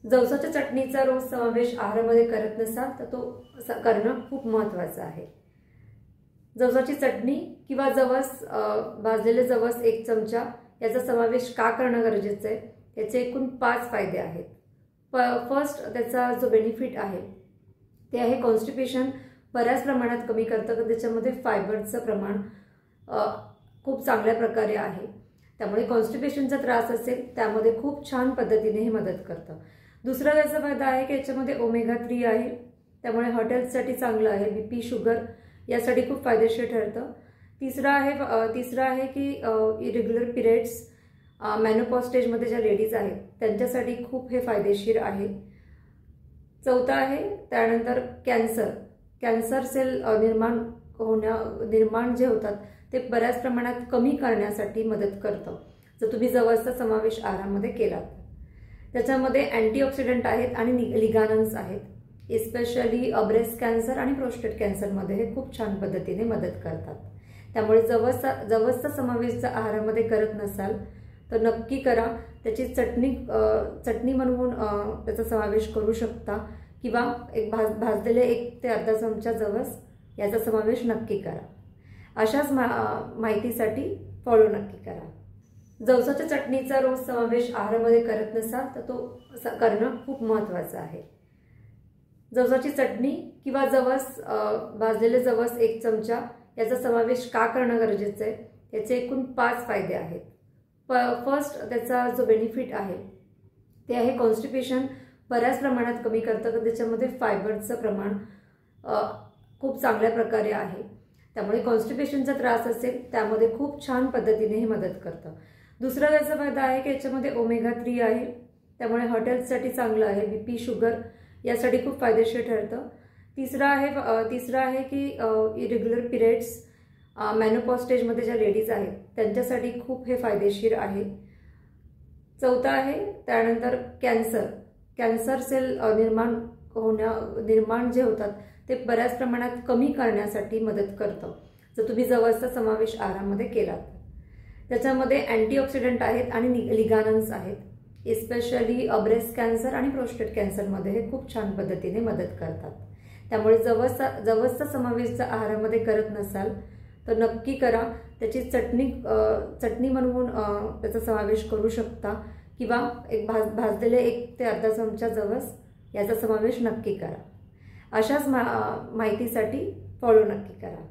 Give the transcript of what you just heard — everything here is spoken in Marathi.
जवसाच्या चटणीचा रोज समावेश आहारामध्ये करत नसाल तर तो करणं खूप महत्त्वाचं आहे। जवसाची चटणी किंवा जवस, भाजलेले जवस 1 चमचा याचा समावेश का करणं गरजेचं आहे, याचे एकूण 5 फायदे आहेत। फर्स्ट, त्याचा जो बेनिफिट आहे ते आहे कॉन्स्टिपेशन बऱ्याच प्रमाणात कमी करतं, तर त्याच्यामध्ये फायबरचं प्रमाण खूप चांगल्या प्रकारे आहे। त्यामुळे कॉन्स्टिपेशनचा त्रास असेल त्यामध्ये खूप छान पद्धतीने हे मदत करतं। दुसरा त्याचा फायदा आहे की याच्यामध्ये ओमेगा 3 आहे, त्यामुळे हार्ट हेल्थसाठी चांगलं आहे, बीपी शुगर यासाठी खूप फायदेशीर ठरतं। तिसरा आहे की इरेग्युलर पिरियड्स, मेनोपॉज स्टेजमध्ये ज्या लेडीज आहेत त्यांच्यासाठी खूप हे फायदेशीर आहे। चौथा आहे त्यानंतर कॅन्सर सेल निर्माण जे होतात ते बऱ्याच प्रमाणात कमी करण्यासाठी मदत करतं जर तुम्ही जवसचा समावेश आहारामध्ये केलात। त्याच्यामध्ये अँटीऑक्सिडंट आहेत आणि लिगानन्स आहेत, एस्पेशली ब्रेस्ट कॅन्सर आणि प्रोस्टेट कॅन्सरमध्ये हे खूप छान पद्धतीने मदत करतात। त्यामुळे जवसचा समावेश जर आहारामध्ये करत नसाल तर नक्की करा। त्याची चटणी बनवून त्याचा समावेश करू शकता किंवा भाजलेले 1 ते अर्धा चमचा जवस याचा समावेश नक्की करा। अशाच माहितीसाठी फॉलो नक्की करा। जवसाच्या चटणीचा रोज समावेश आहारामध्ये करत नसाल तर तो करणं खूप महत्त्वाचं आहे। जवसाची चटणी किंवा जवस, भाजलेले जवस 1 चमचा याचा समावेश का करणं गरजेचं आहे, याचे एकूण 5 फायदे आहेत। फर्स्ट, त्याचा जो बेनिफिट आहे ते आहे कॉन्स्टिपेशन बऱ्याच प्रमाणात कमी करतं, तर त्याच्यामध्ये फायबरचं प्रमाण खूप चांगल्या प्रकारे आहे। त्यामुळे कॉन्स्टिपेशनचा त्रास असेल त्यामध्ये खूप छान पद्धतीने हे मदत करतं। दुसरा त्याचा फायदा आहे की याच्यामध्ये ओमेगा 3 आहे, त्यामुळे हार्ट हेल्थसाठी चांगलं आहे, बीपी शुगर यासाठी खूप फायदेशीर ठरतं। तिसरा आहे की इरेग्युलर पिरियड्स, मेनोपॉज स्टेजमध्ये ज्या लेडीज आहेत त्यांच्यासाठी खूप हे फायदेशीर आहे। चौथा आहे त्यानंतर कॅन्सर सेल निर्माण जे होतात ते बऱ्याच प्रमाणात कमी करण्यासाठी मदत करतं जर तुम्ही जवसचा समावेश आहारामध्ये केलात। त्याच्यामध्ये अँटीऑक्सिडंट आहेत आणि लिगानन्स आहेत, एस्पेशली ब्रेस्ट कॅन्सर आणि प्रोस्टेट कॅन्सरमध्ये हे खूप छान पद्धतीने मदत करतात। त्यामुळे जवसचा समावेश जर आहारामध्ये करत नसाल तर नक्की करा। त्याची चटणी बनवून त्याचा समावेश करू शकता किंवा भाजलेले 1 ते अर्धा चमचा जवस याचा समावेश नक्की करा। अशाच माहितीसाठी फॉलो नक्की करा।